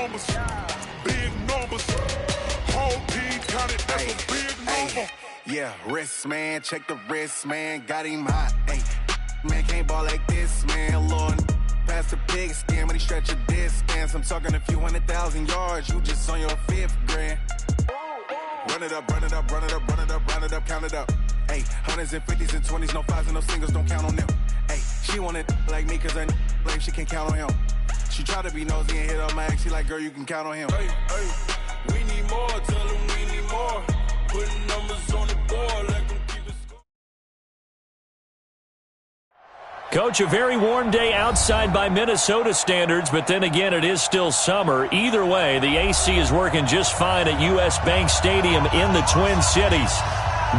numbers. Big numbers. Whole team counted, that's a big number. Yeah, wrist, man. Check the wrist, man. Got him hot. Ay, man, can't ball like this, man. Lord, past the pig skin when he stretch a distance. I'm talking a few 100,000 yards. You just on your 5th grand. Run it up, run it up, run it up, run it up, run it up, count it up. Ay, hundreds and 50s and 20s, no 5s and no singles, don't count on them. Ay, she want it like me, cause I blame she can't count on him. She try to be nosy and hit up my ex, she like, girl, you can count on him. Hey, we need more, tell them we need more. Putting numbers on the board, let them keep it score. Coach, a very warm day outside by Minnesota standards, but then again, it is still summer. Either way, the AC is working just fine at U.S. Bank Stadium in the Twin Cities.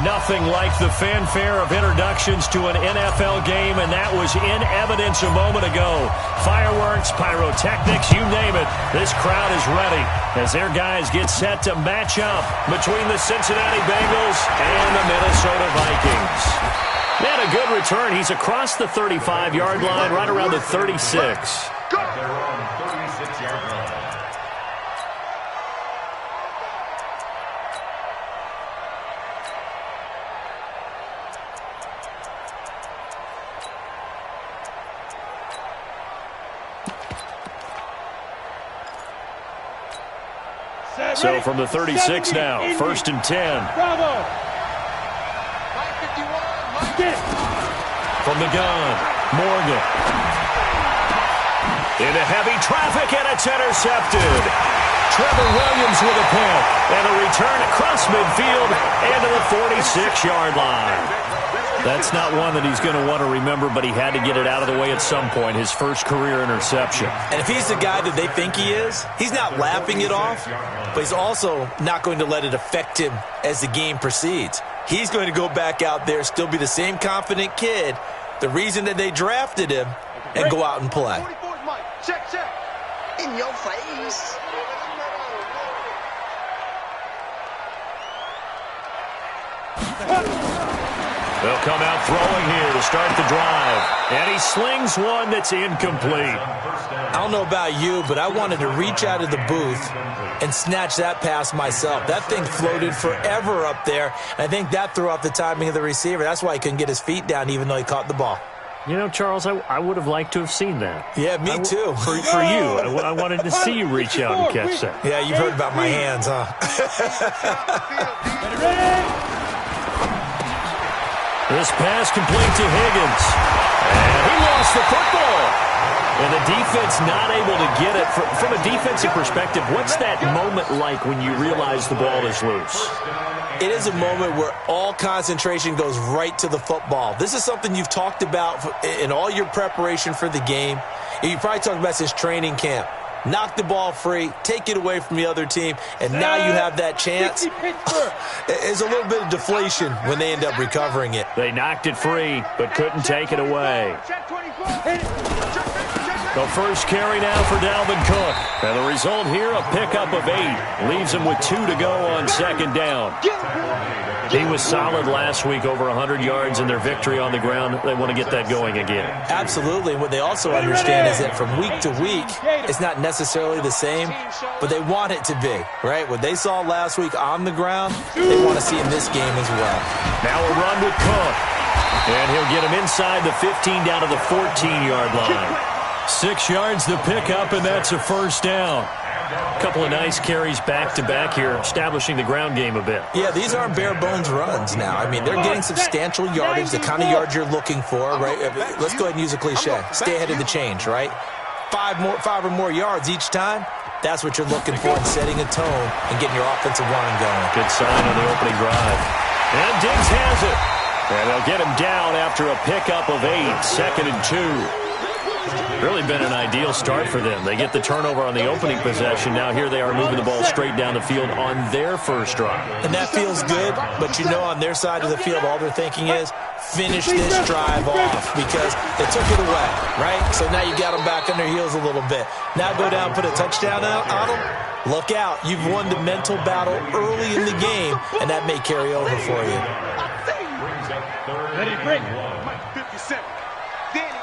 Nothing like the fanfare of introductions to an NFL game, and that was in evidence a moment ago. Fireworks, pyrotechnics, you name it. This crowd is ready as their guys get set to match up between the Cincinnati Bengals and the Minnesota Vikings. They had a good return. He's across the 35-yard line, right around the 36. So from the 36 now, 1st and 10. From the gun, Morgan. Into heavy traffic, and it's intercepted. Trevor Williams with a pick, and a return across midfield and to the 46-yard line. That's not one that he's going to want to remember, but he had to get it out of the way at some point, his first career interception. And if he's the guy that they think he is, he's not laughing it off, but he's also not going to let it affect him as the game proceeds. He's going to go back out there, still be the same confident kid, the reason that they drafted him, and go out and play. Check. In your face. They'll come out throwing here to start the drive. And he slings one that's incomplete. I don't know about you, but I wanted to reach out of the booth and snatch that pass myself. That thing floated forever up there. And I think that threw off the timing of the receiver. That's why he couldn't get his feet down even though he caught the ball. You know, Charles, I would have liked to have seen that. Yeah, me too. For you, I wanted to see you reach out and catch that. Yeah, you've heard about my hands, huh? This pass complete to Higgins. And he lost the football. And the defense not able to get it. From a defensive perspective, what's that moment like when you realize the ball is loose? It is a moment where all concentration goes right to the football. This is something you've talked about in all your preparation for the game. And you probably talked about since training camp. Knock the ball free, take it away from the other team, and now you have that chance. There's a little bit of deflation when they end up recovering it. They knocked it free, but couldn't take it away. The first carry now for Dalvin Cook. And the result here, a pickup of 8. Leaves him with 2 to go on 2nd down. He was solid last week, over 100 yards in their victory on the ground. They want to get that going again. Absolutely. And what they also understand is that from week to week, it's not necessarily the same, but they want it to be, right? What they saw last week on the ground, they want to see in this game as well. Now a run with Cook. And he'll get him inside the 15 down to the 14-yard line. 6 yards the pickup, and that's a first down. A couple of nice carries back-to-back here, establishing the ground game a bit. Yeah, these aren't bare-bones runs now. I mean, they're getting substantial yardage, the kind of yards you're looking for, right? Let's go ahead and use a cliche. Stay ahead of the change, right? 5 or more yards each time. That's what you're looking for in setting a tone and getting your offensive line going. Good sign on the opening drive. And Diggs has it. And they'll get him down after a pickup of 8, 2nd and 2. Really been an ideal start for them. They get the turnover on the opening possession. Now here they are moving the ball straight down the field on their first drive. And that feels good, but you know on their side of the field, all they're thinking is finish this drive off because they took it away, right? So now you got them back on their heels a little bit. Now go down, put a touchdown on them. Look out. You've won the mental battle early in the game, and that may carry over for you. Ready, break. 57. Danny.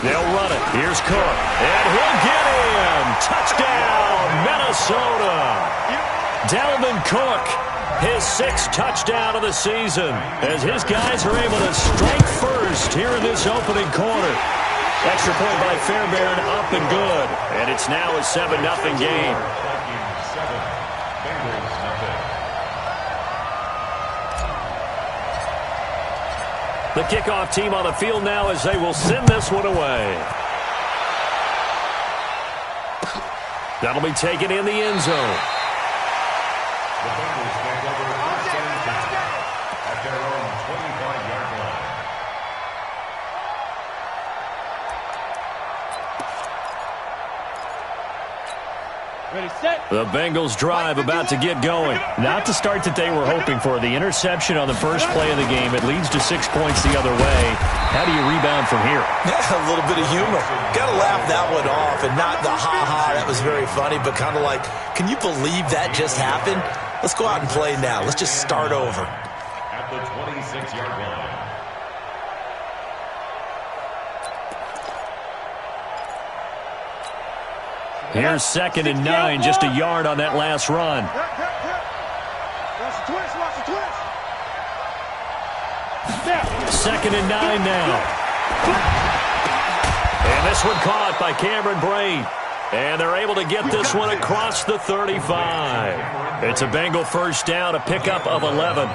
They'll run it. Here's Cook. And he'll get in. Touchdown, Minnesota. Dalvin Cook, his 6th touchdown of the season, as his guys are able to strike first here in this opening quarter. Extra point by Fairbairn, up and good. And it's now a 7-0 game. The kickoff team on the field now as they will send this one away. That'll be taken in the end zone. The Bengals take over at their own 25-yard line. Ready, set. The Bengals drive about to get going. Not the start that they were hoping for. The interception on the first play of the game. It leads to 6 points the other way. How do you rebound from here? Yeah, a little bit of humor. Got to laugh that one off, and not the ha-ha, that was very funny, but kind of like, can you believe that just happened? Let's go out and play now. Let's just start over. At the 26-yard line. Here's 2nd and 9, just a yard on that last run. Watch the twist, watch the twist. 2nd and 9 now. And this one caught by Cameron Braid. And they're able to get this one across the 35. It's a Bengal first down, a pickup of 11.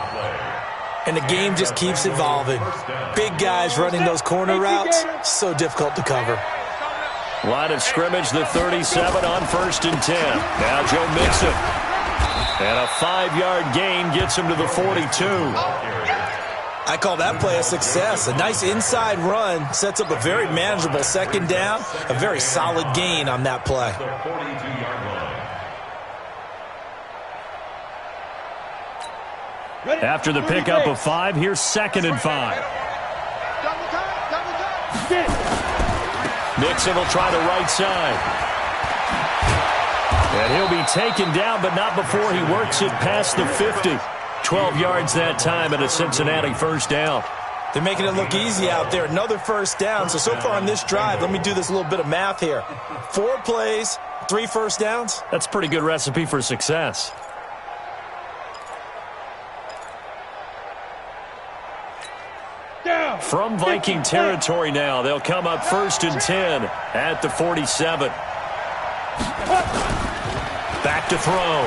And the game just keeps evolving. Big guys running those corner routes, so difficult to cover. Line of scrimmage, the 37 on 1st and 10. Now Joe Mixon. And a 5-yard gain gets him to the 42. I call that play a success. A nice inside run sets up a very manageable 2nd down. A very solid gain on that play. The 42-yard line. After the pickup of 5, here's 2nd and 5. Mixon will try the right side. And he'll be taken down, but not before he works it past the 50. 12 yards that time and a Cincinnati first down. They're making it look easy out there. Another first down. So far on this drive, let me do this little bit of math here. 4 plays, 3 first downs. That's a pretty good recipe for success. From Viking territory now, they'll come up 1st and 10 at the 47. Back to throw.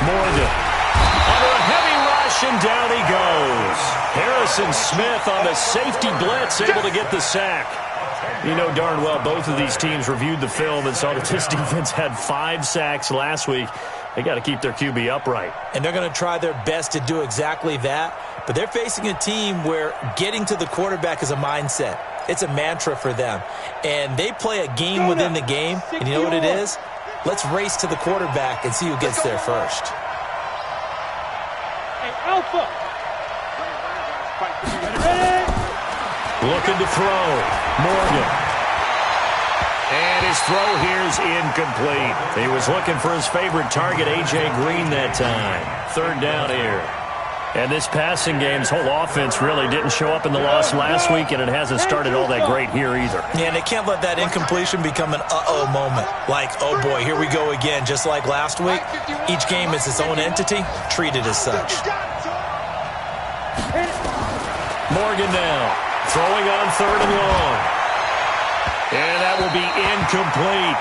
Morgan. Under a heavy rush, and down he goes. Harrison Smith on the safety blitz, able to get the sack. You know darn well both of these teams reviewed the film and saw that this defense had 5 sacks last week. They got to keep their QB upright. And they're going to try their best to do exactly that. But they're facing a team where getting to the quarterback is a mindset. It's a mantra for them. And they play a game within the game. And you know what it is? Let's race to the quarterback and see who gets there first. Hey, Alpha. Looking to throw. Morgan. And his throw here's incomplete. He was looking for his favorite target, A.J. Green, that time. 3rd down here. And this passing game's whole offense really didn't show up in the loss last week, and it hasn't started all that great here either. Yeah, and they can't let that incompletion become an uh-oh moment. Like, oh boy, here we go again. Just like last week, each game is its own entity, treated as such. Morgan now, throwing on 3rd and long. And that will be incomplete.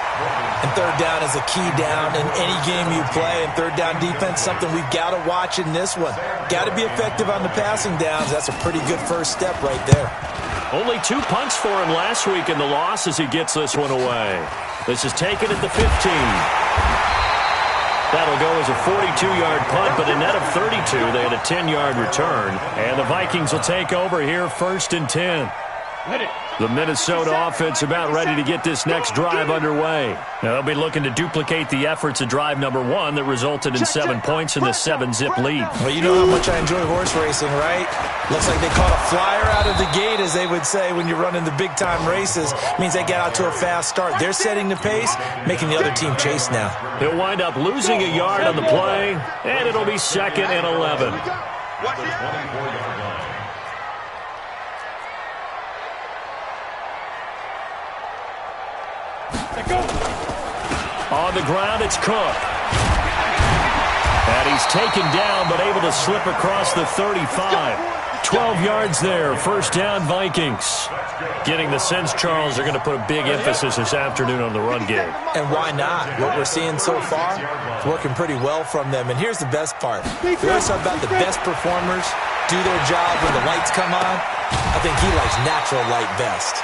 And 3rd down is a key down in any game you play. And 3rd down defense, something we've got to watch in this one. Got to be effective on the passing downs. That's a pretty good first step right there. Only 2 punts for him last week in the loss as he gets this one away. This is taken at the 15. That'll go as a 42-yard punt, but a net of 32. They had a 10-yard return. And the Vikings will take over here 1st and 10. The Minnesota offense about ready to get this next drive underway. Now they'll be looking to duplicate the efforts of drive number 1 that resulted in 7 points in the 7-zip lead. Well, you know how much I enjoy horse racing, right? Looks like they caught a flyer out of the gate, as they would say when you're running the big-time races. Means they get out to a fast start. They're setting the pace, making the other team chase now. He'll wind up losing a yard on the play, and it'll be 2nd and 11. The 24-yard line. On the ground, it's Cook. And he's taken down, but able to slip across the 35. 12 yards there. First down, Vikings. Getting the sense, Charles, they're going to put a big emphasis this afternoon on the run game. And why not? What we're seeing so far is working pretty well from them. And here's the best part. We always talk about the best performers do their job when the lights come on. I think he likes natural light best.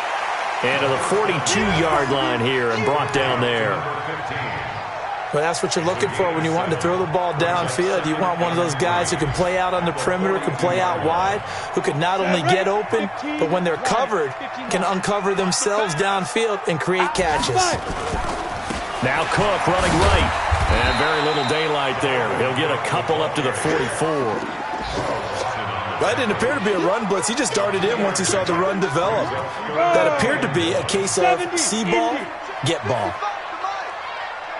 And to the 42-yard line here and brought down there. Well, that's what you're looking for when you want to throw the ball downfield. You want one of those guys who can play out on the perimeter, can play out wide, who can not only get open, but when they're covered, can uncover themselves downfield and create catches. Now Cook running right. And very little daylight there. He'll get a couple up to the 44. That didn't appear to be a run blitz. He just darted in once he saw the run develop. That appeared to be a case of see ball, get ball.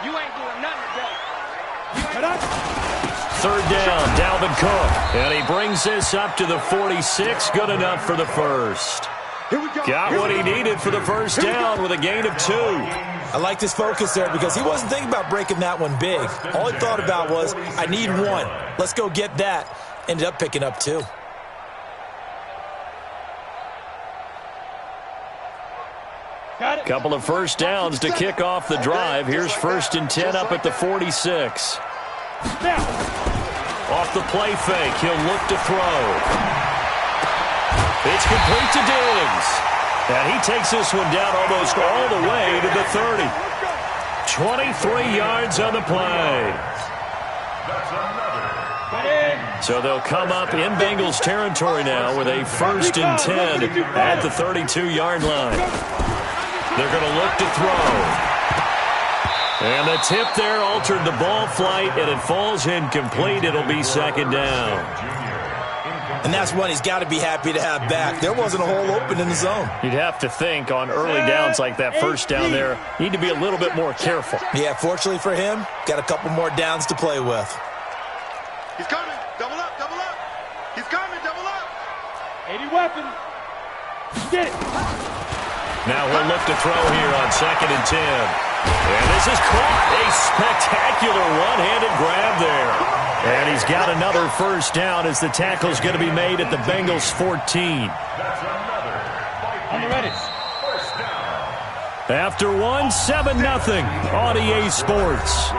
You ain't doing nothing today. Third down, Dalvin Cook. And he brings this up to the 46. Good enough for the first. Got what he needed for the first down with a gain of 2. I like his focus there because he wasn't thinking about breaking that one big. All he thought about was, I need 1. Let's go get that. Ended up picking up 2. Couple of first downs to kick off the drive. Here's 1st and 10 up at the 46. Off the play fake, he'll look to throw. It's complete to Diggs. And he takes this one down almost all the way to the 30. 23 yards on the play. So they'll come up in Bengals territory now with a 1st and 10 at the 32-yard line. They're going to look to throw. And the tip there altered the ball flight, and it falls incomplete. It'll be 2nd down. And that's one he's got to be happy to have back. There wasn't a hole open in the zone. You'd have to think on early downs like that first down there, you need to be a little bit more careful. Yeah, fortunately for him, got a couple more downs to play with. He's coming. Double up, double up. He's coming, double up. 80 weapon. Get it. Now he'll look to throw here on 2nd and 10. And this is caught. A spectacular one-handed grab there. And he's got another first down as the tackle's going to be made at the Bengals 14. On the ready. After 1, 7-0 on EA Sports.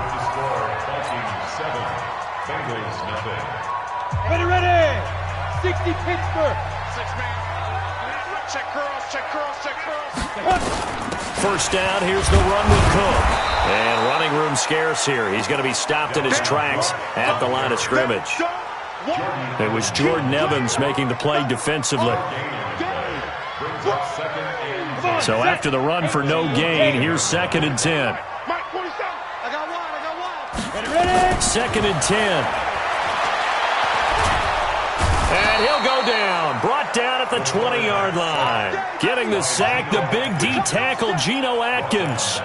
Ready. 60 Pittsburgh. 6-man. Check curls, check curls, check curls. First down, here's the run with Cook. And running room scarce here. He's going to be stopped in his tracks at the line of scrimmage. It was Jordan Evans making the play defensively. So after the run for no gain, here's 2nd and 10. I got one. Ready. 2nd and 10. And he'll go down. Brought down at the 20-yard line. Getting the sack, the big D tackle, Geno Atkins.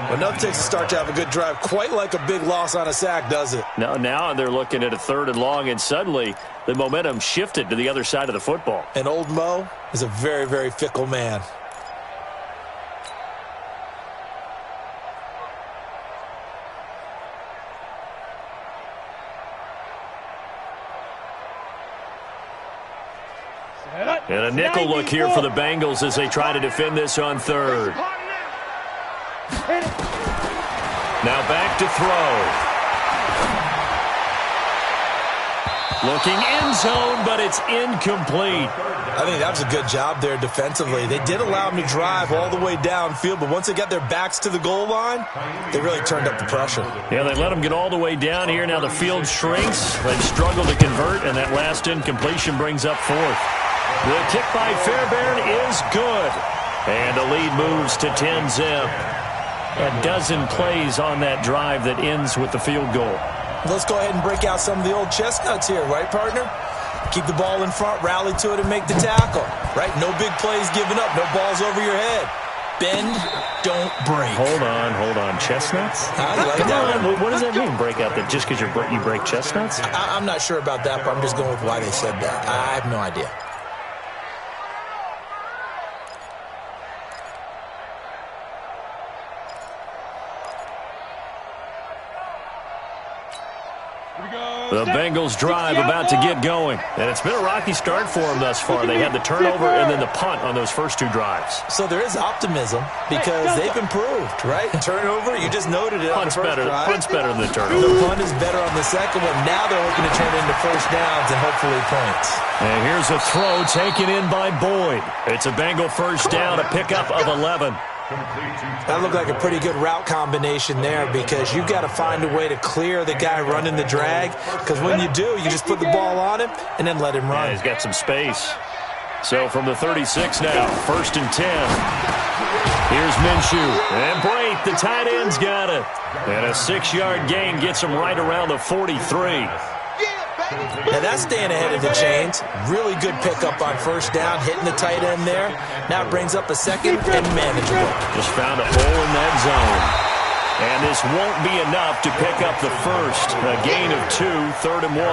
Well, nothing takes a start to have a good drive quite like a big loss on a sack, does it? No, now they're looking at a 3rd and long, and suddenly the momentum shifted to the other side of the football. And old Mo is a very, very fickle man. And a nickel look here for the Bengals as they try to defend this on 3rd. Now back to throw. Looking end zone, but it's incomplete. I think that was a good job there defensively. They did allow them to drive all the way downfield, but once they got their backs to the goal line, they really turned up the pressure. Yeah, they let them get all the way down here. Now the field shrinks. They've struggled to convert, and that last incompletion brings up 4th. The kick by Fairbairn is good. And the lead moves to 10-zip. A dozen plays on that drive that ends with the field goal. Let's go ahead and break out some of the old chestnuts here, right, partner? Keep the ball in front, rally to it, and make the tackle, right? No big plays given up, no balls over your head. Bend, don't break. Hold on. Chestnuts? Like Come on. What does that mean, break out? That just because you break chestnuts? I'm not sure about that, but I'm just going with why they said that. I have no idea. The Bengals drive about to get going. And it's been a rocky start for them thus far. They had the turnover and then the punt on those first 2 drives. So there is optimism because they've improved, right? Turnover, you just noted it. Punt's better than the turnover. The punt is better on the second one. Now they're looking to turn it into first downs and hopefully points. And here's a throw taken in by Boyd. It's a Bengal first down, a pickup of 11. That looked like a pretty good route combination there because you've got to find a way to clear the guy running the drag, because when you do, you just put the ball on him and then let him run. Yeah, he's got some space. So from the 36 now, 1st and 10. Here's Minshew. And Brate, the tight end's got it. And a 6-yard gain gets him right around the 43. Now that's staying ahead of the chains. Really good pickup on first down, hitting the tight end there. Now it brings up a second and manageable. Just found a hole in that zone. And this won't be enough to pick up the first. A gain of 2, 3rd and 1.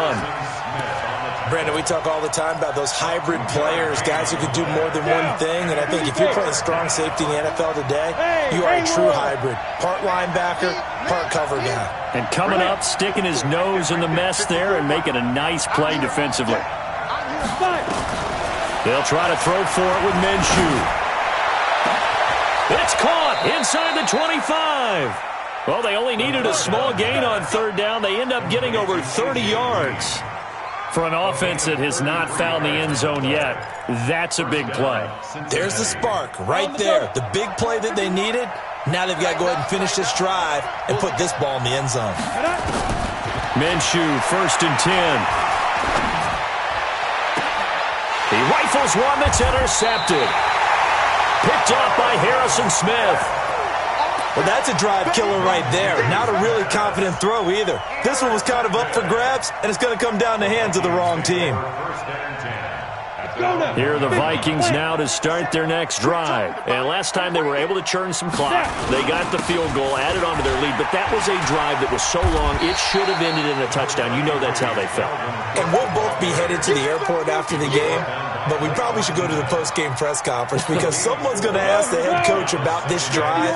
Brandon, we talk all the time about those hybrid players, guys who can do more than one thing. And I think if you're playing strong safety in the NFL today, you are a true hybrid. Part linebacker, part cover guy. And coming up, sticking his nose in the mess there and making a nice play defensively. They'll try to throw for it with Minshew. It's caught inside the 25. Well, they only needed a small gain on 3rd down. They end up getting over 30 yards. For an offense that has not found the end zone yet, that's a big play. There's the spark right there. The big play that they needed. Now they've got to go ahead and finish this drive and put this ball in the end zone. Minshew, 1st and 10. He rifles one that's intercepted. Picked up by Harrison Smith. Well, that's a drive killer right there. Not a really confident throw either. This one was kind of up for grabs, and it's going to come down the hands of the wrong team. Here are the Vikings now to start their next drive. And last time they were able to churn some clock. They got the field goal, added on to their lead, but that was a drive that was so long, it should have ended in a touchdown. You know that's how they felt. And we'll both be headed to the airport after the game, but we probably should go to the post-game press conference because someone's going to ask the head coach about this drive,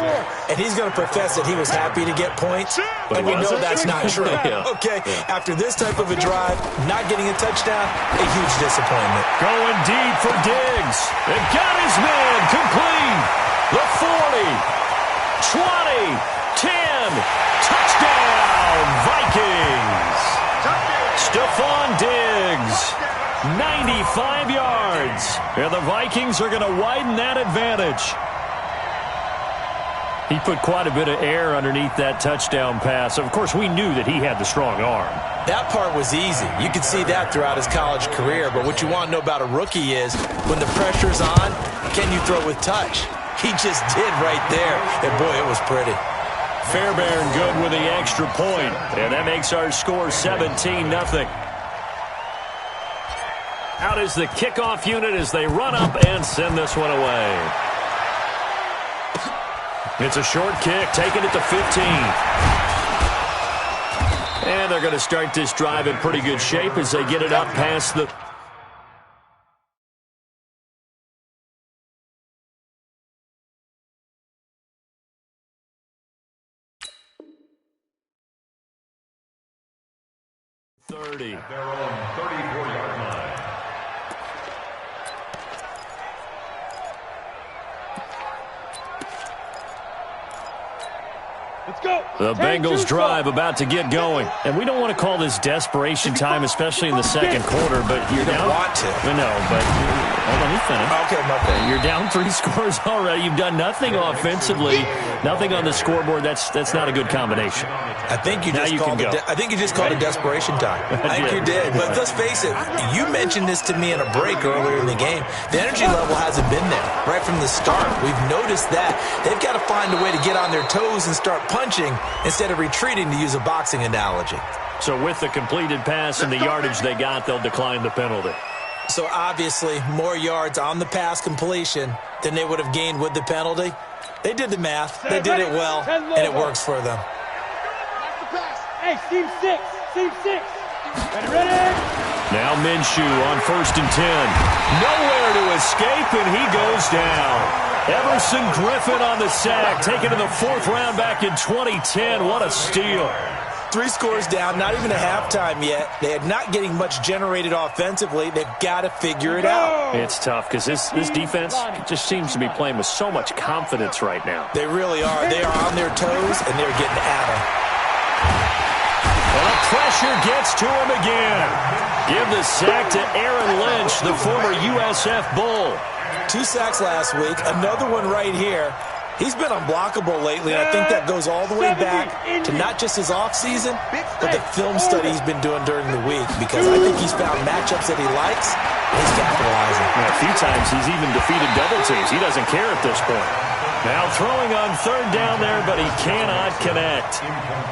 and he's going to profess that he was happy to get points, and we know that's not true. Okay, after this type of a drive, not getting a touchdown, a huge disappointment. Going deep for Diggs. They got his man complete. The 40, 20, 10, touchdown, Vikings. Stephon Diggs, 95 yards. And the Vikings are going to widen that advantage. He put quite a bit of air underneath that touchdown pass. Of course, we knew that he had the strong arm. That part was easy. You could see that throughout his college career. But what you want to know about a rookie is when the pressure's on, can you throw with touch? He just did right there. And, boy, it was pretty. Fairbairn good with the extra point. And that makes our score 17-0. Out is the kickoff unit as they run up and send this one away. It's a short kick, taking it to 15. And they're going to start this drive in pretty good shape as they get it up past the... At their own 34-yard line. Let's go. The Bengals drive about to get going. And we don't want to call this desperation time, especially in the second quarter, but you're down. Want to. No, but let me finish. Okay, my bad. You're down 3 scores already. You've done nothing offensively, nothing on the scoreboard. That's not a good combination. I think you just called it. I think you just called it desperation time. I think you did. But let's face it. You mentioned this to me in a break earlier in the game. The energy level hasn't been there right from the start. We've noticed that they've got to find a way to get on their toes and start punching instead of retreating, to use a boxing analogy. So with the completed pass and the yardage they got, they'll decline the penalty. So obviously more yards on the pass completion than they would have gained with the penalty. They did the math. They did it well, and it works for them. Hey, team 6. Team 6. Ready? Now Minshew on 1st and 10. Nowhere to escape, and he goes down. Everson Griffin on the sack, taken in the 4th round back in 2010. What a steal. 3 scores down, not even a halftime yet. They are not getting much generated offensively. They've got to figure it out. It's tough because this defense just seems to be playing with so much confidence right now. They really are. They are on their toes, and they're getting at them. And the pressure gets to him again. Give the sack to Aaron Lynch, the former USF Bull. 2 sacks last week, another one right here. He's been unblockable lately, and I think that goes all the way back to not just his offseason, but the film study he's been doing during the week, because I think he's found matchups that he likes, and he's capitalizing. A few times he's even defeated double teams. He doesn't care at this point. Now throwing on 3rd down there, but he cannot connect.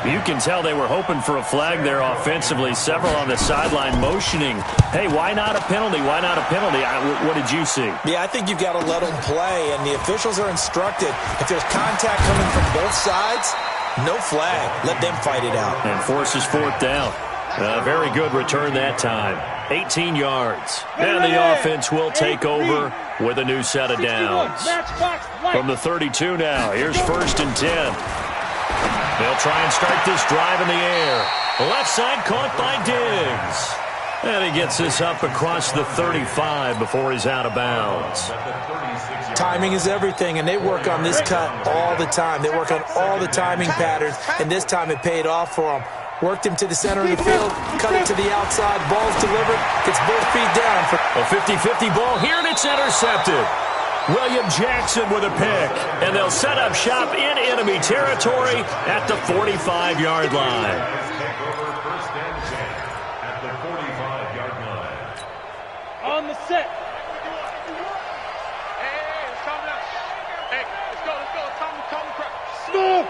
You can tell they were hoping for a flag there offensively. Several on the sideline motioning, hey, why not a penalty? Why not a penalty? What did you see? Yeah, I think you've got to let them play, and the officials are instructed, if there's contact coming from both sides, no flag. Let them fight it out. And forces 4th down. Very good return that time. 18 yards. And the offense will take over with a new set of downs. From the 32 now, here's 1st and 10. They'll try and start this drive in the air. Left side caught by Diggs. And he gets this up across the 35 before he's out of bounds. Timing is everything, and they work on this cut all the time. They work on all the timing patterns, and this time it paid off for them. Worked him to the center of the field, cut it to the outside, ball's delivered, gets both feet down. A 50-50 ball here, and it's intercepted. William Jackson with a pick, and they'll set up shop in enemy territory at the 45-yard line. On the set. Hey, it's coming up. Hey, let's go. Snoop.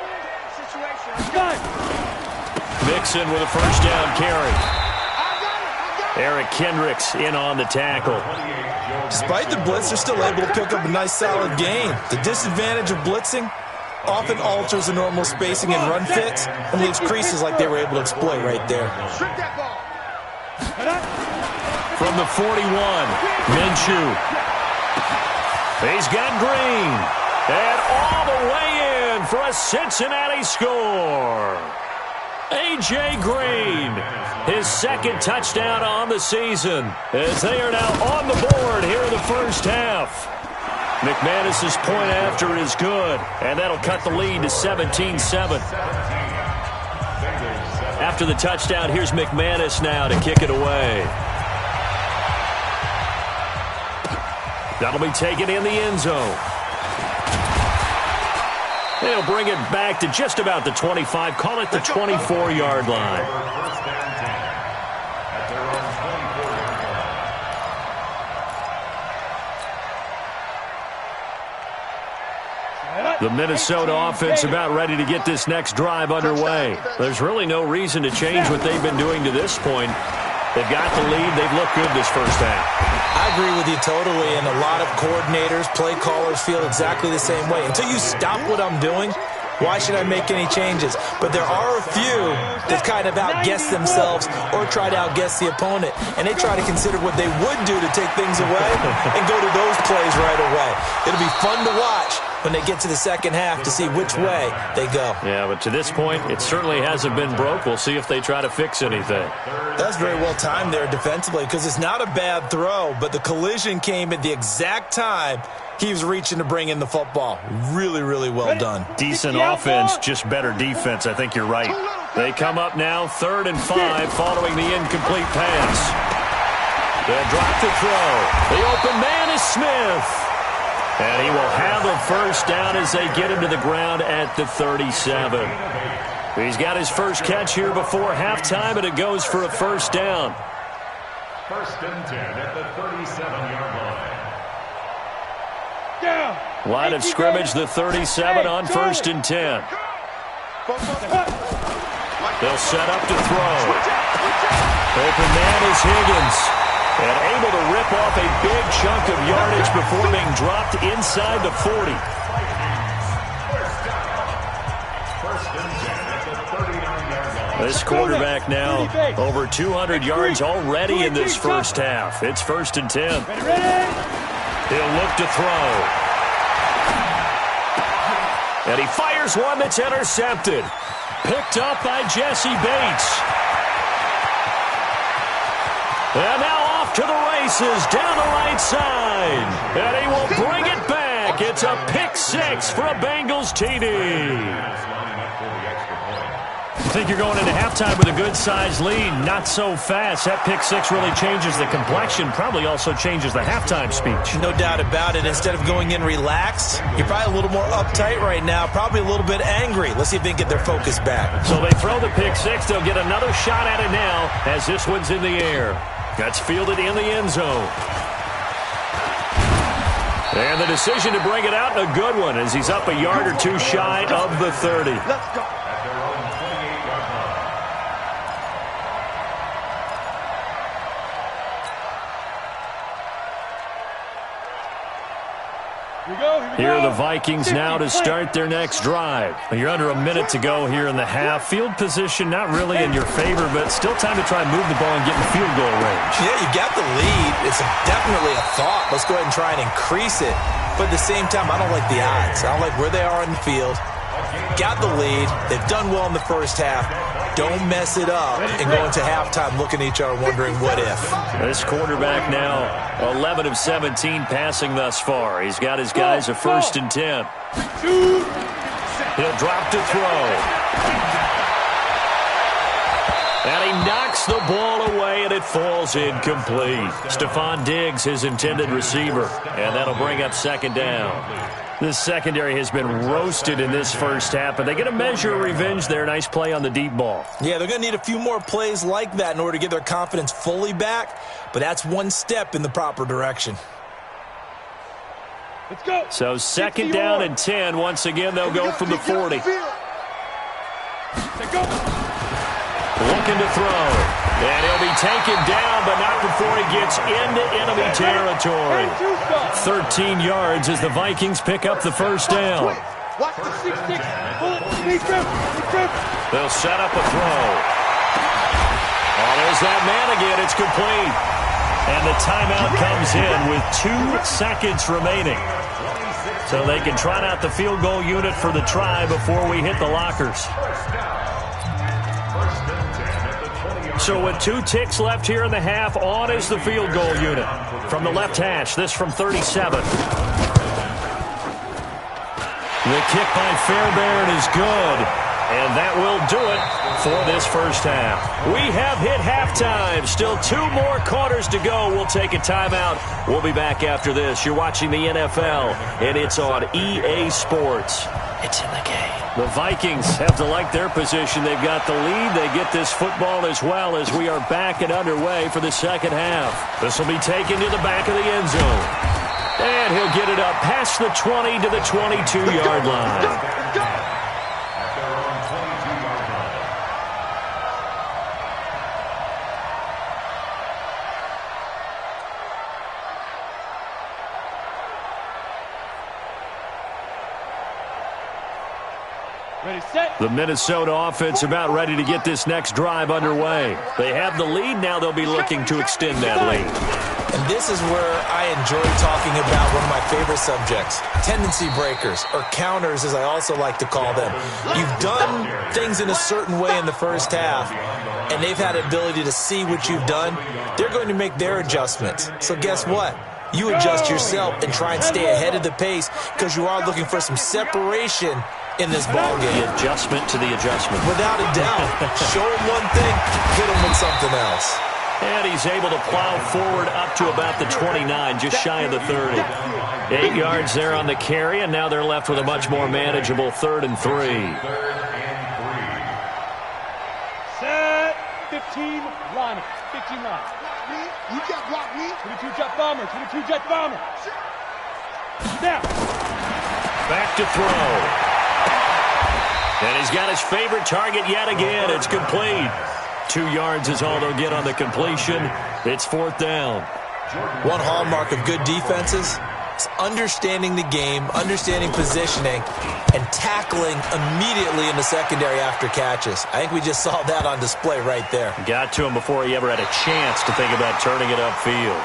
Situation. Got it. Mixon with a 1st down carry. Eric Kendricks in on the tackle. Despite the blitz, they're still able to pick up a nice, solid gain. The disadvantage of blitzing often alters the normal spacing and run fits and leaves creases like they were able to exploit right there. Strip that ball. From the 41, Minshew. He's got Green. And all the way in for a Cincinnati score. A.J. Green, his 2nd touchdown on the season, as they are now on the board here in the 1st half. McManus's point after is good, and that'll cut the lead to 17-7. After the touchdown, here's McManus now to kick it away. That'll be taken in the end zone. They'll bring it back to just about the 25, call it the 24-yard line. The Minnesota offense about ready to get this next drive underway. There's really no reason to change what they've been doing to this point. They've got the lead. They've looked good this 1st half. I agree with you totally, and a lot of coordinators, play callers feel exactly the same way. Until you stop what I'm doing, why should I make any changes? But there are a few that kind of outguess themselves or try to outguess the opponent, and they try to consider what they would do to take things away and go to those plays right away. It'll be fun to watch when they get to the 2nd half to see which way they go. Yeah, but to this point, it certainly hasn't been broke. We'll see if they try to fix anything. That's very well timed there defensively, because it's not a bad throw, but the collision came at the exact time he was reaching to bring in the football. Really, really well done. Decent offense, just better defense. I think you're right. They come up now 3rd and 5 following the incomplete pass. They'll drop the throw. The open man is Smith. And he will have a 1st down as they get him to the ground at the 37. He's got his first catch here before halftime, and it goes for a 1st down. 1st and 10 at the 37-yard line. Line of scrimmage, the 37 on 1st and 10. They'll set up to throw. Open man is Higgins. And able to rip off a big chunk of yardage before being dropped inside the 40. This quarterback now over 200 yards already in this 1st half. It's 1st and 10. He'll look to throw. And he fires one that's intercepted. Picked up by Jesse Bates. And now off to the races down the right side. And he will bring it back. It's a pick six for a Bengals TD. I think you're going into halftime with a good-sized lead. Not so fast. That pick six really changes the complexion. Probably also changes the halftime speech. No doubt about it. Instead of going in relaxed, you're probably a little more uptight right now. Probably a little bit angry. Let's see if they can get their focus back. So they throw the pick six. They'll get another shot at it now as this one's in the air. That's fielded in the end zone. And the decision to bring it out, a good one, as he's up a yard or two shy of the 30. Let's go. Here are the Vikings now to start their next drive. You're under a minute to go here in the half. Field position not really in your favor, but still time to try and move the ball and get in field goal range. Yeah, you got the lead. It's definitely a thought. Let's go ahead and try and increase it. But at the same time, I don't like the odds. I don't like where they are in the field. Got the lead. They've done well in the first half. Don't mess it up and go into halftime looking at each other wondering what if. This quarterback now 11 of 17 passing thus far. He's got his guys a 1st and 10. He'll drop to throw. And he knocks the ball away, and it falls incomplete. Stephon Diggs, his intended receiver. And that'll bring up 2nd down. This secondary has been roasted in this first half, but they get a measure of revenge there. Nice play on the deep ball. Yeah, they're going to need a few more plays like that in order to get their confidence fully back, but that's one step in the proper direction. Let's go. So 2nd down and 10. Once again, they'll go from the 40. Looking to throw. And he'll be taken down, but not before he gets into enemy territory. 13 yards as the Vikings pick up the 1st down. Watch the 6-6. They'll set up a throw. Oh, there's that man again. It's complete. And the timeout comes in with 2 seconds remaining. So they can trot out the field goal unit for the try before we hit the lockers. So with 2 ticks left here in the half, on is the field goal unit. From the left hash, this from 37. The kick by Fairbairn is good. And that will do it for this first half. We have hit halftime. Still 2 more quarters to go. We'll take a timeout. We'll be back after this. You're watching the NFL, and it's on EA Sports. It's in the game. The Vikings have to like their position. They've got the lead. They get this football as well as we are back and underway for the second half. This will be taken to the back of the end zone. And he'll get it up past the 20 to the 22-yard line. The Minnesota offense about ready to get this next drive underway. They have the lead. Now they'll be looking to extend that lead. And this is where I enjoy talking about one of my favorite subjects, tendency breakers, or counters as I also like to call them. You've done things in a certain way in the first half, and they've had the ability to see what you've done. They're going to make their adjustments. So guess what? You adjust yourself and try and stay ahead of the pace because you are looking for some separation in this ballgame. The adjustment to the adjustment. Without a doubt. Show him one thing, hit him with something else. And he's able to plow forward up to about the 29, just shy of the 30. 8 yards there on the carry, and now they're left with a much more manageable 3rd and 3. Set 15 line. 15 line. You can't block me. 22 jet bomber. 22 jet bomber. Now. Back to throw. And he's got his favorite target yet again. It's complete. 2 yards is all they'll get on the completion. It's 4th down. One hallmark of good defenses is understanding the game, understanding positioning, and tackling immediately in the secondary after catches. I think we just saw that on display right there. Got to him before he ever had a chance to think about turning it upfield.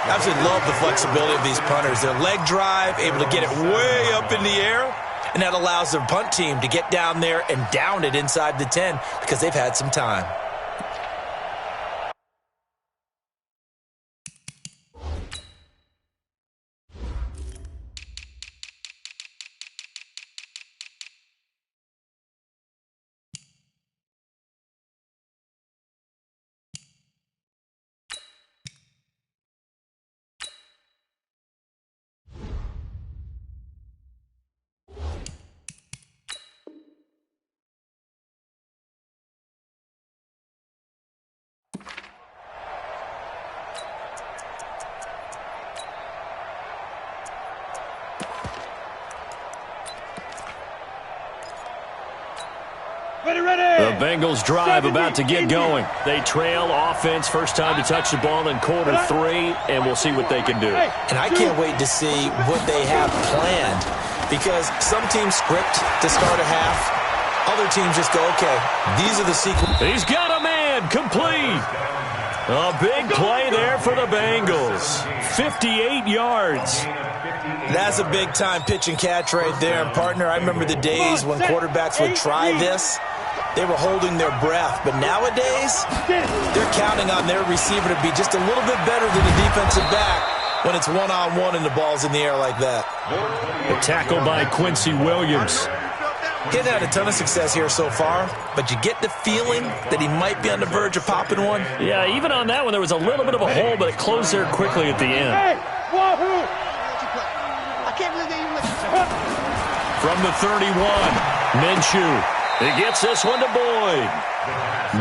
I absolutely love the flexibility of these punters. Their leg drive, able to get it way up in the air, and that allows their punt team to get down there and down it inside the 10 because they've had some time. The Bengals drive about to get going. They trail offense, first time to touch the ball in quarter 3, and we'll see what they can do. And I can't wait to see what they have planned because some teams script to start a half. Other teams just go, okay, these are the sequences. He's got a man, complete. A big play there for the Bengals. 58 yards. That's a big-time pitch and catch right there. And, partner, I remember the days when quarterbacks would try this. They were holding their breath. But nowadays, they're counting on their receiver to be just a little bit better than the defensive back when it's one-on-one and the ball's in the air like that. A tackle by Quincy Williams. He hasn't had a ton of success here so far, but you get the feeling that he might be on the verge of popping one. Yeah, even on that one, there was a little bit of a hole, but it closed there quickly at the end. I can't believe they even From the 31, Minshew. He gets this one to Boyd.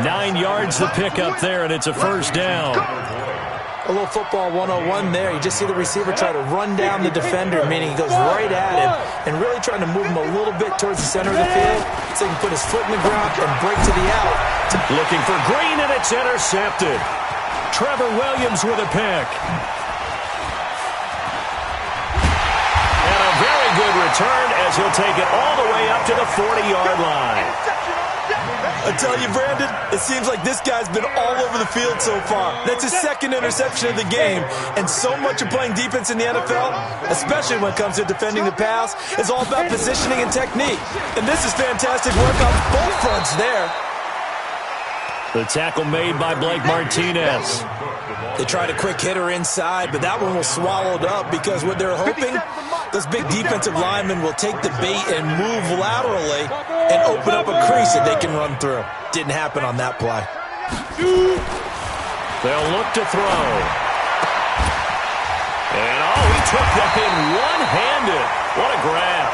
9 yards to pick up there, and it's a first down. A little football 101 there. You just see the receiver try to run down the defender, meaning he goes right at him and really trying to move him a little bit towards the center of the field so he can put his foot in the ground and break to the out. Looking for Green, and it's intercepted. Trevor Williams with a pick. And a very good return as he'll take it all the way up to the 40-yard line. I tell you, Brandon, it seems like this guy's been all over the field so far. That's his second interception of the game, and so much of playing defense in the NFL, especially when it comes to defending the pass, is all about positioning and technique. And this is fantastic work on both fronts there. The tackle made by Blake Martinez. They tried a quick hitter inside, but that one was swallowed up because what they're hoping, those big defensive linemen will take the bait and move laterally and open up a crease that they can run through. Didn't happen on that play. They'll look to throw. And, he took that in one-handed. What a grab.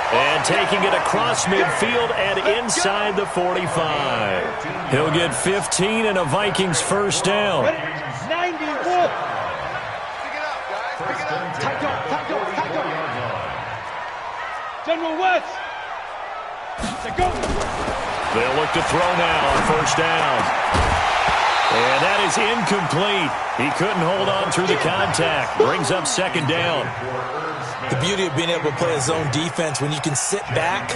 And taking it across midfield and inside the 45. He'll get 15 and a Vikings first down. 90. General West. They'll look to throw now on first down. And that is incomplete. He couldn't hold on through the contact. Brings up second down. The beauty of being able to play a zone defense when you can sit back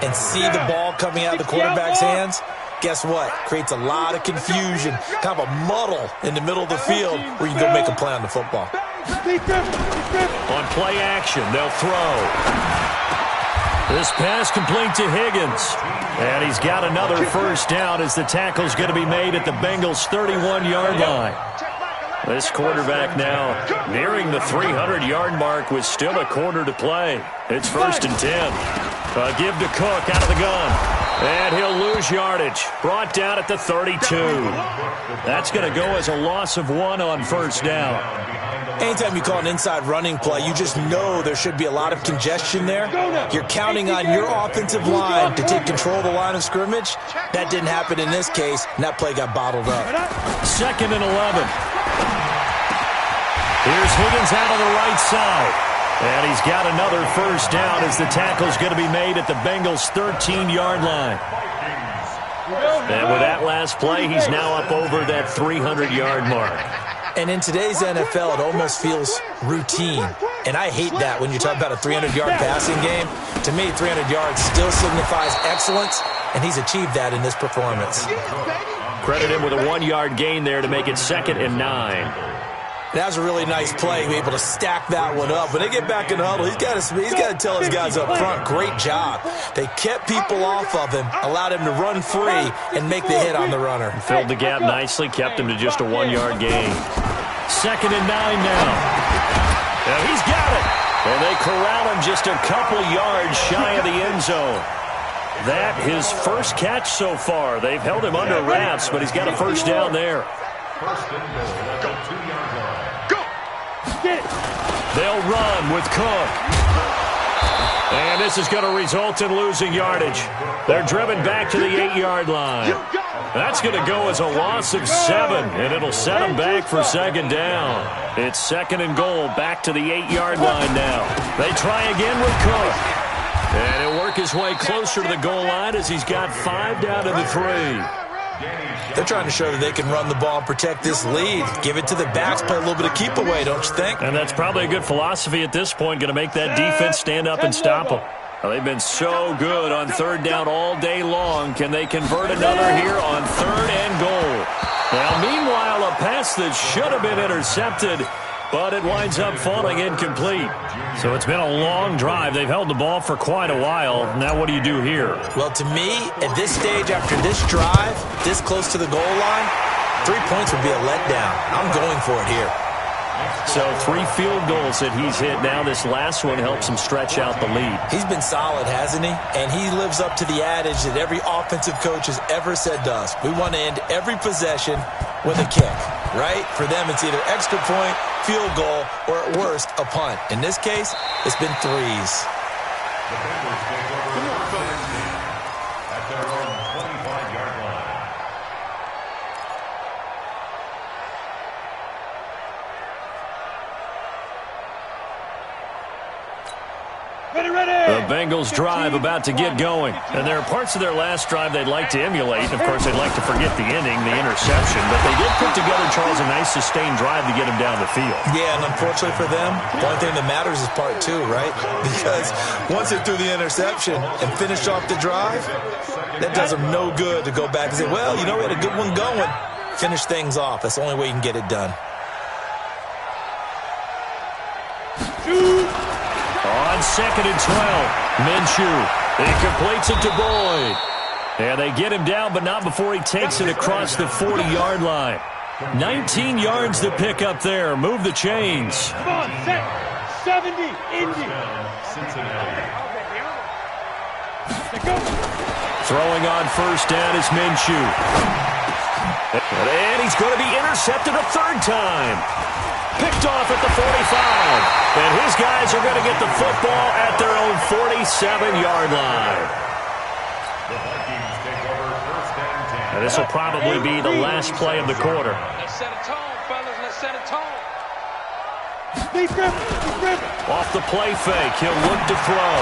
and see the ball coming out of the quarterback's hands, guess what? Creates a lot of confusion, kind of a muddle in the middle of the field where you can go make a play on the football. On play action, they'll throw. This pass complete to Higgins. And he's got another first down as the tackle's going to be made at the Bengals' 31-yard line. This quarterback now nearing the 300-yard mark with still a quarter to play. It's first and 10. A give to Cook out of the gun. And he'll lose yardage. Brought down at the 32. That's going to go as a loss of 1 on first down. Anytime you call an inside running play, you just know there should be a lot of congestion there. You're counting on your offensive line to take control of the line of scrimmage. That didn't happen in this case, and that play got bottled up. Second and 11. Here's Higgins out of the right side. And he's got another first down as the tackle's going to be made at the Bengals' 13-yard line. And with that last play, he's now up over that 300-yard mark. And in today's NFL, it almost feels routine. And I hate that when you talk about a 300-yard passing game. To me, 300 yards still signifies excellence, and he's achieved that in this performance. Credit him with a 1-yard gain there to make it second and 9. That was a really nice play, be able to stack that one up. When they get back in the huddle, he's got to tell his guys up front, great job. They kept people off of him, allowed him to run free and make the hit on the runner. Filled the gap nicely, kept him to just a 1-yard gain. 2nd and 9 now. Now he's got it. And they corral him just a couple yards shy of the end zone. That his first catch so far. They've held him under wraps, but he's got a first down there. First and goal at the 2-yard line. They'll run with Cook. And this is going to result in losing yardage. They're driven back to the 8-yard line. That's going to go as a loss of 7, and it'll set them back for 2nd down. It's 2nd and goal, back to the 8-yard line now. They try again with Cook. And he'll work his way closer to the goal line as he's got 5 down to the 3. They're trying to show that they can run the ball and protect this lead. Give it to the backs, play a little bit of keep away, don't you think? And that's probably a good philosophy at this point, going to make that defense stand up and stop them. Well, they've been so good on 3rd down all day long. Can they convert another here on 3rd and goal? Now, meanwhile, a pass that should have been intercepted, but it winds up falling incomplete. So it's been a long drive. They've held the ball for quite a while. Now what do you do here? Well, to me, at this stage, after this drive, this close to the goal line, 3 points would be a letdown. I'm going for it here. So 3 field goals that he's hit now. This last one helps him stretch out the lead. He's been solid, hasn't he? And he lives up to the adage that every offensive coach has ever said to us. We want to end every possession with a kick, right? For them, it's either extra point, field goal, or at worst, a punt. In this case, it's been 3s. The Bengals take over at their own 25-yard line. The Bengals drive about to get going. And there are parts of their last drive they'd like to emulate. Of course, they'd like to forget the ending, the interception. But they did put together, Charles, a nice sustained drive to get him down the field. Yeah, and unfortunately for them, the only thing that matters is part 2, right? Because once they threw the interception and finished off the drive, that does them no good to go back and say, well, you know, we had a good one going. Finish things off. That's the only way you can get it done. On 2nd and 12, Minshew. He completes it to Boyd. And they get him down, but not before he takes it across the 40-yard line. 19 yards to pick up there. Move the chains. Come on, 70, Indy. Throwing on 1st down is Minshew. And he's going to be intercepted a 3rd time. Picked off at the 45. And his guys are going to get the football at their own 47-yard line. The Vikings take over 1st and 10. And this will probably be the last play of the quarter. Let's set a tone, fellas. Let's set a tone. Off the play fake, he'll look to throw.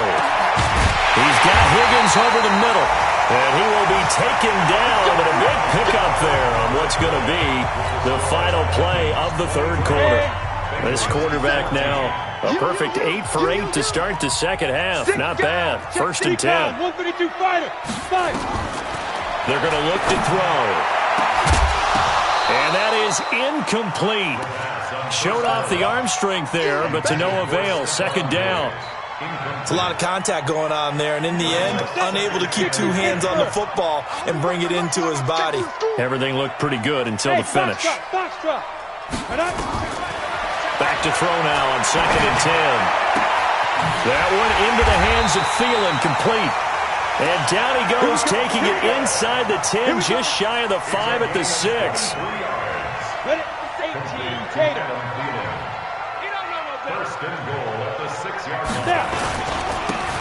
He's got Higgins over the middle. And he will be taken down, but a big pickup there on what's going to be the final play of the 3rd quarter. This quarterback now, a perfect 8 for 8 to start the 2nd half. Not bad. 1st and 10. 132 fighter. 5. They're going to look to throw. And that is incomplete. Showed off the arm strength there, but to no avail. 2nd down. It's a lot of contact going on there, and in the end, unable to keep 2 hands on the football and bring it into his body. Everything looked pretty good until the finish. Back to throw now on 2nd and 10. That one into the hands of Thielen, complete. And down he goes, taking it inside the 10, just shy of the 5 at the 6. First and goal at the 6-yard line.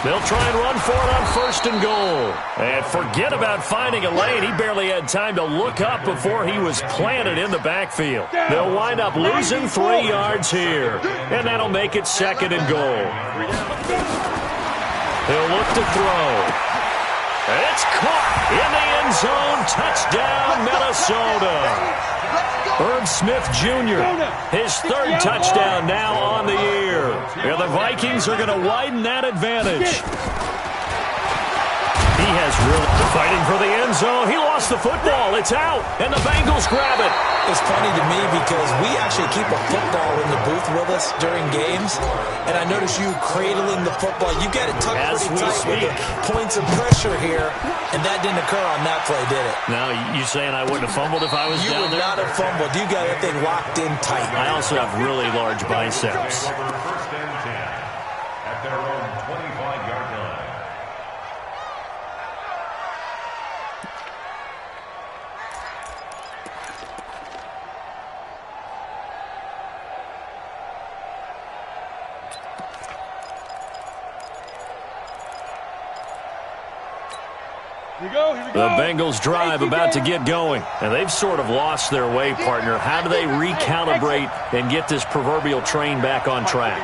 They'll try and run for it on 1st and goal. And forget about finding a lane. He barely had time to look up before he was planted in the backfield. They'll wind up losing 3 yards here. And that'll make it 2nd and goal. He'll look to throw. And it's caught in the end zone. Touchdown, Minnesota. Herb Smith Jr., his 3rd touchdown now on the year. And the Vikings are going to widen that advantage. He has really fighting for the end zone. He lost the football. It's out, and the Bengals grab it. It's funny to me because we actually keep a football in the booth with us during games, and I notice you cradling the football. You get it tucked pretty tight with the points of pressure here, and that didn't occur on that play, did it? Now, you saying I wouldn't have fumbled if I was You down would there? not have fumbled. You got that thing locked in tight. I also have really large biceps. First and 10 at their own 25-yard line. Here we go. The Bengals drive about to get going, and they've sort of lost their way, partner. How do they recalibrate and get this proverbial train back on track?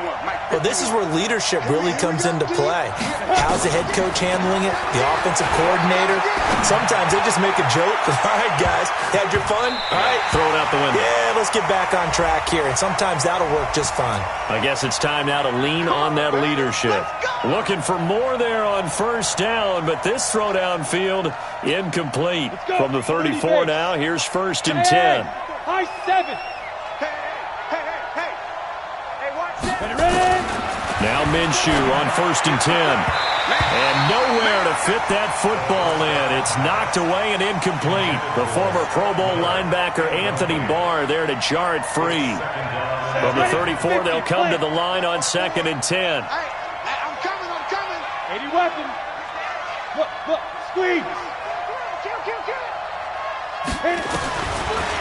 Well, this is where leadership really comes into play. How's the head coach handling it? The offensive coordinator? Sometimes they just make a joke. All right, guys, had your fun? All right. Throw it out the window. Yeah, let's get back on track here, and sometimes that'll work just fine. I guess it's time now to lean on that leadership. Looking for more there on first down, but this throw downfield incomplete. From the 34 now, here's first and 10. High 7. Hey, watch that. Ready? Now Minshew on first and 10. And nowhere to fit that football in. It's knocked away and incomplete. The former Pro Bowl linebacker Anthony Barr there to jar it free. From the 34, they'll come to the line on second and 10. I'm coming. 80 weapon. Look, squeeze. Hit it.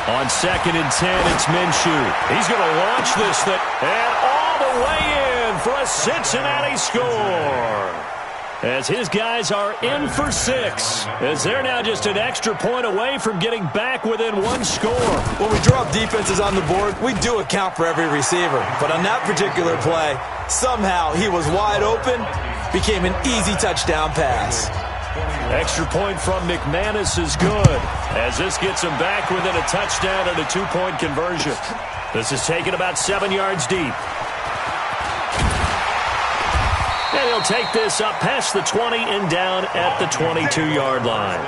On second and 10, it's Minshew. He's going to launch this thing. And all the way in for a Cincinnati score. As his guys are in for 6. As they're now just an extra point away from getting back within one score. When we draw up defenses on the board, we do account for every receiver. But on that particular play, somehow he was wide open, became an easy touchdown pass. Extra point from McManus is good, as this gets him back within a touchdown and a 2-point conversion. This is taken about 7 yards deep. And he'll take this up past the 20 and down at the 22-yard line.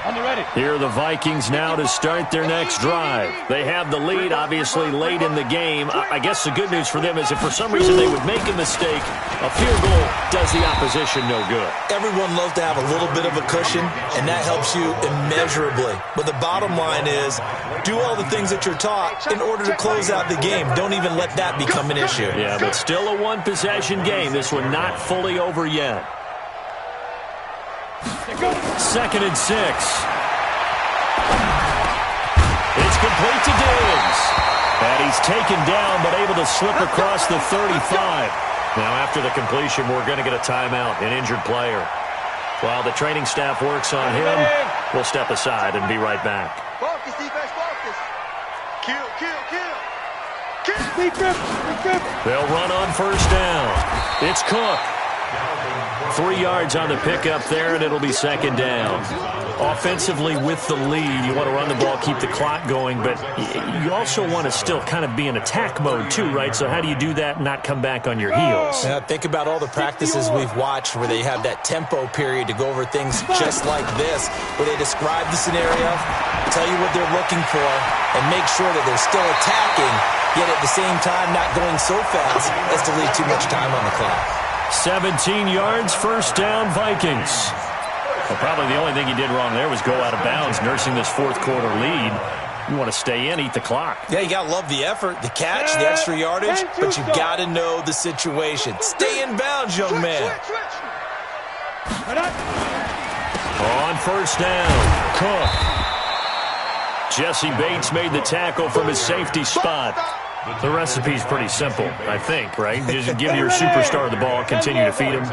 On the ready. Here are the Vikings now to start their next drive. They have the lead, obviously, late in the game. I guess the good news for them is if for some reason they would make a mistake, a field goal does the opposition no good. Everyone loves to have a little bit of a cushion, and that helps you immeasurably. But the bottom line is, do all the things that you're taught in order to close out the game. Don't even let that become an issue. Yeah, but still a one-possession game. This one not fully over yet. Second and 6. It's complete to Diggs. And he's taken down, but able to slip across the 35. Now, after the completion, we're going to get a timeout, an injured player. While the training staff works on him, we'll step aside and be right back. Focus, defense, focus. Kill. Big grip. They'll run on first down. It's Cook. 3 yards on the pickup there, and it'll be second down. Offensively with the lead, you want to run the ball, keep the clock going, but you also want to still kind of be in attack mode too, right? So how do you do that and not come back on your heels? Yeah, think about all the practices we've watched where they have that tempo period to go over things just like this, where they describe the scenario, tell you what they're looking for, and make sure that they're still attacking, yet at the same time not going so fast as to leave too much time on the clock. 17 yards, first down, Vikings. Well, probably the only thing he did wrong there was go out of bounds, nursing this fourth quarter lead. You want to stay in, eat the clock. Yeah, you got to love the effort, the catch, the extra yardage, but you got to know the situation. Stay in bounds, young man. On first down, Cook. Jesse Bates made the tackle from his safety spot. The recipe's pretty simple, I think, right? Just give your superstar the ball, continue to feed him.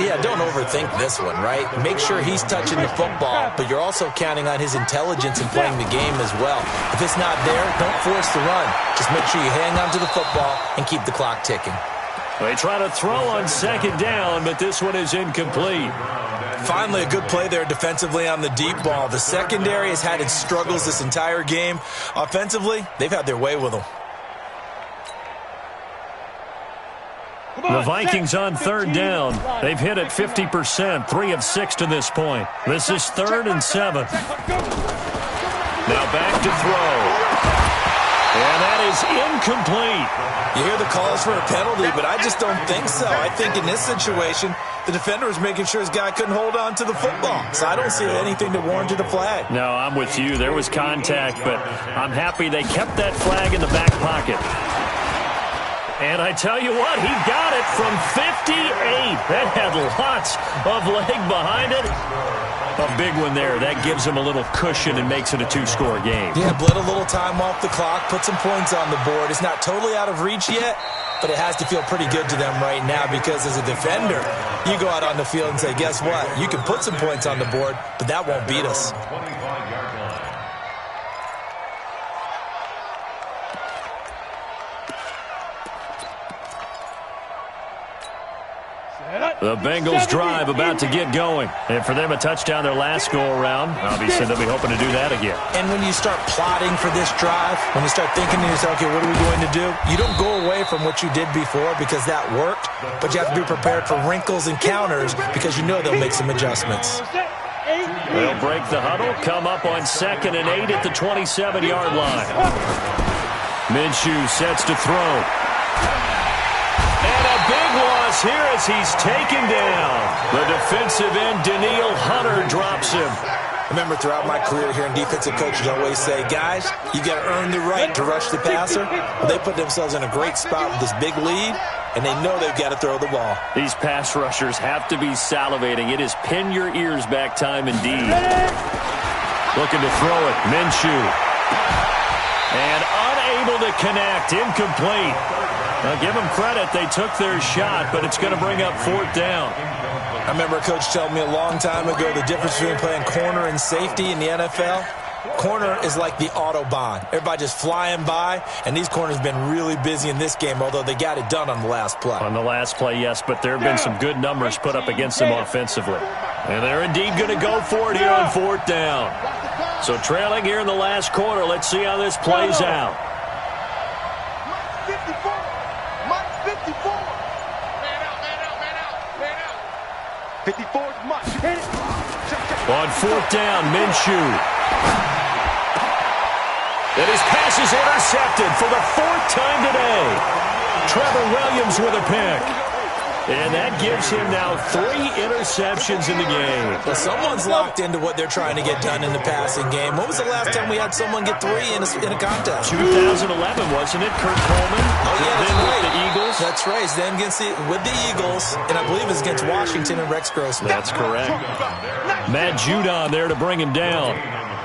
Yeah, don't overthink this one, right? Make sure he's touching the football, but you're also counting on his intelligence in playing the game as well. If it's not there, don't force the run. Just make sure you hang on to the football and keep the clock ticking. They try to throw on second down, but this one is incomplete. Finally, a good play there defensively on the deep ball. The secondary has had its struggles this entire game. Offensively, they've had their way with them. The Vikings on third down. They've hit it 50%, 3 of 6 to this point. This is 3rd and 7. Now back to throw. And that is incomplete. You hear the calls for a penalty, but I just don't think so. I think in this situation, the defender was making sure his guy couldn't hold on to the football. So I don't see anything to warrant a flag. No, I'm with you. There was contact, but I'm happy they kept that flag in the back pocket. And I tell you what, he got it from 58. That had lots of leg behind it. A big one there. That gives him a little cushion and makes it a 2-score game. Yeah, bled a little time off the clock, put some points on the board. It's not totally out of reach yet, but it has to feel pretty good to them right now because as a defender, you go out on the field and say, guess what? You can put some points on the board, but that won't beat us. The Bengals drive about to get going. And for them, a touchdown their last go-around. Obviously, they'll be hoping to do that again. And when you start plotting for this drive, when you start thinking to yourself, okay, what are we going to do? You don't go away from what you did before because that worked, but you have to be prepared for wrinkles and counters because you know they'll make some adjustments. They'll break the huddle, come up on 2nd and 8 at the 27-yard line. Minshew sets to throw. And a big loss here as he's taken down. The defensive end, Danielle Hunter, drops him. Remember, throughout my career here in defensive coaches, I always say, guys, you got to earn the right to rush the passer. Well, they put themselves in a great spot with this big lead, and they know they've got to throw the ball. These pass rushers have to be salivating. It is pin your ears back time indeed. Looking to throw it, Minshew. And unable to connect, incomplete. Now, give them credit. They took their shot, but it's going to bring up 4th down. I remember a coach telling me a long time ago the difference between playing corner and safety in the NFL. Corner is like the Autobahn. Everybody just flying by, and these corners have been really busy in this game, although they got it done on the last play. On the last play, yes, but there have been some good numbers put up against them offensively. And they're indeed going to go for it here on 4th down. So trailing here in the last quarter, let's see how this plays out. 54 is much. Hit it. On 4th down, Minshew. And his pass is intercepted for the 4th time today. Trevor Williams with a pick. And that gives him now 3 interceptions in the game. Well, someone's locked into what they're trying to get done in the passing game. When was the last time we had someone get 3 in a contest? 2011, wasn't it? Kurt Coleman. Oh, yeah, that's then right. With the Eagles. That's right. Then with the Eagles, and I believe it's against Washington and Rex Grossman. That's correct. Matt Judon there to bring him down.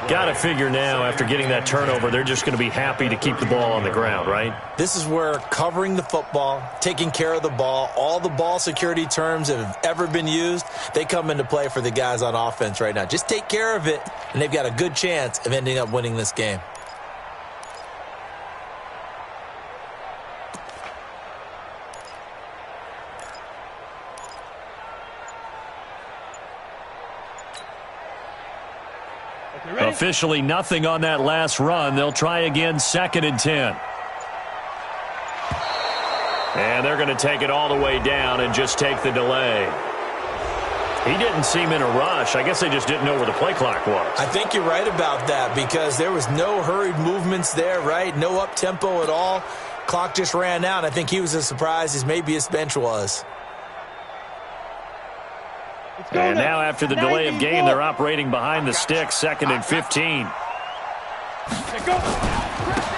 Got to figure now, after getting that turnover, they're just going to be happy to keep the ball on the ground, right? This is where covering the football, taking care of the ball, all the ball security terms that have ever been used, they come into play for the guys on offense right now. Just take care of it, and they've got a good chance of ending up winning this game. Officially nothing on that last run. They'll try again, 2nd and 10. And they're going to take it all the way down and just take the delay. He didn't seem in a rush. I guess they just didn't know where the play clock was. I think you're right about that because there was no hurried movements there, right? No up-tempo at all. Clock just ran out. I think he was as surprised as maybe his bench was. And now after the delay of game, they're operating behind the sticks, 2nd and 15.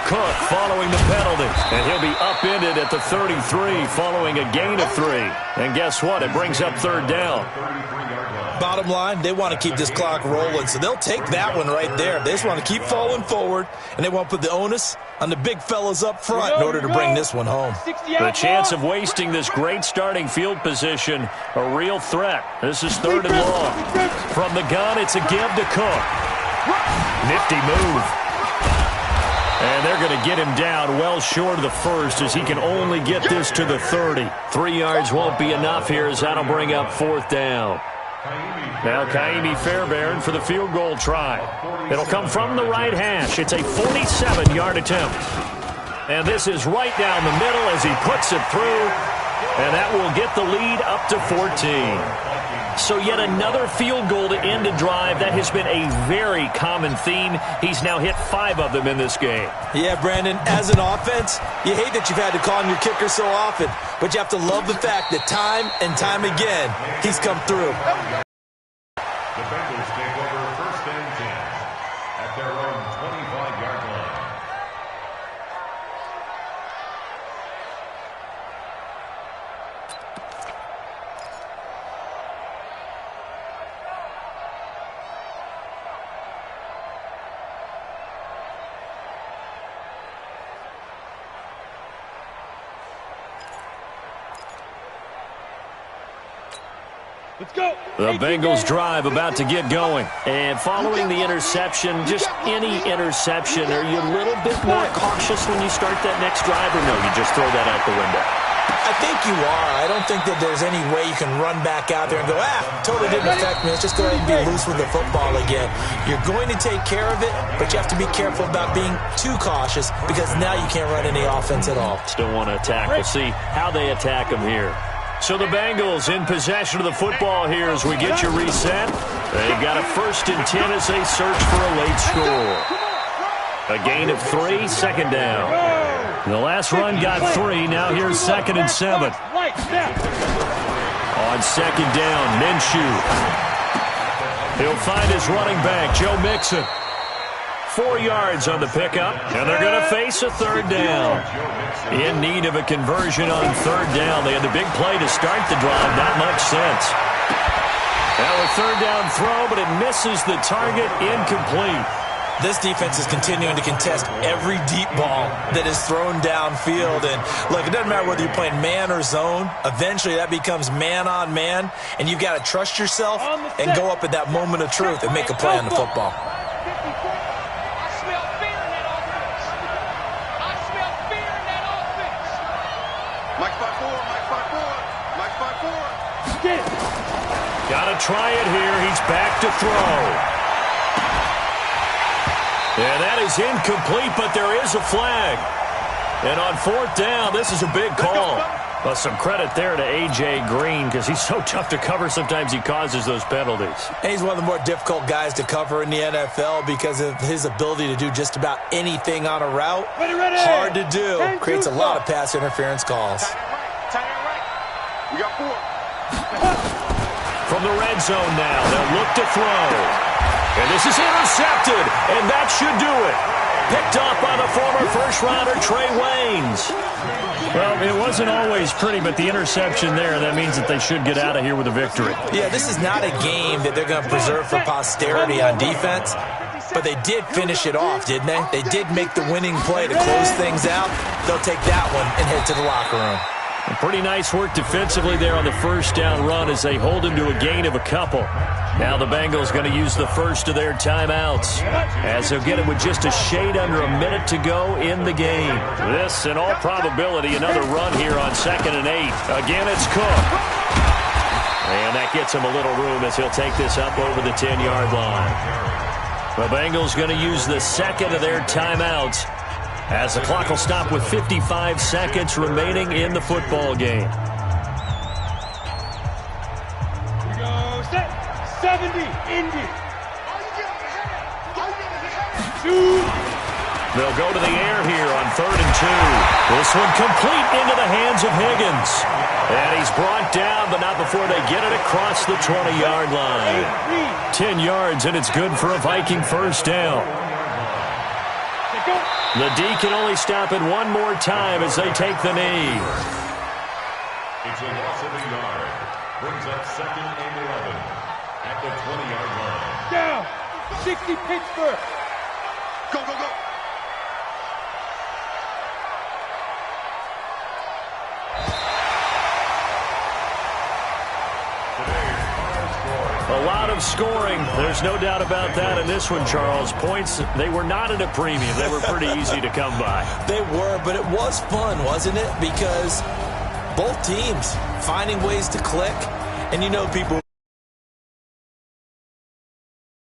Cook following the penalty, and he'll be upended at the 33 following a gain of 3. And guess what? It brings up 3rd down. Bottom line, they want to keep this clock rolling, so they'll take that one right there. They just want to keep falling forward, and they want to put the onus on the big fellas up front in order to bring this one home. The chance of wasting this great starting field position, a real threat. This is 3rd and long. From the gun, it's a give to Cook. Nifty move. And they're going to get him down well short of the 1st as he can only get this to the 30. 3 yards won't be enough here as that'll bring up 4th down. Now Kaimi Fairbairn for the field goal try. It'll come from the right hash. It's a 47-yard attempt. And this is right down the middle as he puts it through. And that will get the lead up to 14. So yet another field goal to end a drive. That has been a very common theme. He's now hit 5 of them in this game. Yeah, Brandon, as an offense, you hate that you've had to call on your kicker so often, but you have to love the fact that time and time again, he's come through. The Bengals take over 1st and 10 at their own 25-yard line. Let's go. The Bengals drive about to get going. And following the interception, just any interception, are you a little bit more cautious when you start that next drive, or no, you just throw that out the window? I think you are. I don't think that there's any way you can run back out there and go, totally didn't affect me. Let's just go ahead and be loose with the football again. You're going to take care of it, but you have to be careful about being too cautious because now you can't run any offense at all. Still want to attack. We'll see how they attack them here. So the Bengals in possession of the football here as we get you reset. They've got a 1st and 10 as they search for a late score. A gain of 3, 2nd down. The last run got 3. Now here's 2nd and 7. On 2nd down, Minshew. He'll find his running back, Joe Mixon. 4 yards on the pickup, and they're going to face a 3rd down. In need of a conversion on 3rd down. They had the big play to start the drive. Not much sense. Now a 3rd down throw, but it misses the target. Incomplete. This defense is continuing to contest every deep ball that is thrown downfield. And, look, it doesn't matter whether you're playing man or zone. Eventually, that becomes man on man, and you've got to trust yourself and go up at that moment of truth and make a play on the football. Got to try it here. He's back to throw. And that is incomplete, but there is a flag. And on 4th down, this is a big call. Well, some credit there to A.J. Green because he's so tough to cover. Sometimes he causes those penalties. And he's one of the more difficult guys to cover in the NFL because of his ability to do just about anything on a route. Hard to do. Creates a lot of pass interference calls. We got 4. From the red zone now, they'll look to throw. And this is intercepted, and that should do it. Picked up by the former first-rounder Trey Waynes. Well, it wasn't always pretty, but the interception there, that means that they should get out of here with a victory. Yeah, this is not a game that they're going to preserve for posterity on defense, but they did finish it off, didn't they? They did make the winning play to close things out. They'll take that one and head to the locker room. Pretty nice work defensively there on the 1st down run as they hold him to a gain of a couple. Now the Bengals going to use the first of their timeouts as they'll get it with just a shade under a minute to go in the game. This, in all probability, another run here on 2nd and 8. Again, it's Cook. And that gets him a little room as he'll take this up over the 10-yard line. The Bengals going to use the 2nd of their timeouts as the clock will stop with 55 seconds remaining in the football game. We go set. 70, Indy. They'll go to the air here on 3rd and 2. This one complete into the hands of Higgins. And he's brought down, but not before they get it across the 20-yard line. 10 yards, and it's good for a Viking 1st down. The D can only stop it one more time as they take the knee. It's a loss of a yard. Brings up 2nd and 11 at the 20-yard line. Down. 60 Pittsburgh. Go, go, go. A lot of scoring. There's no doubt about that in this one, Charles. Points, they were not at a premium. They were pretty easy to come by. They were, but it was fun, wasn't it? Because both teams finding ways to click. And you know people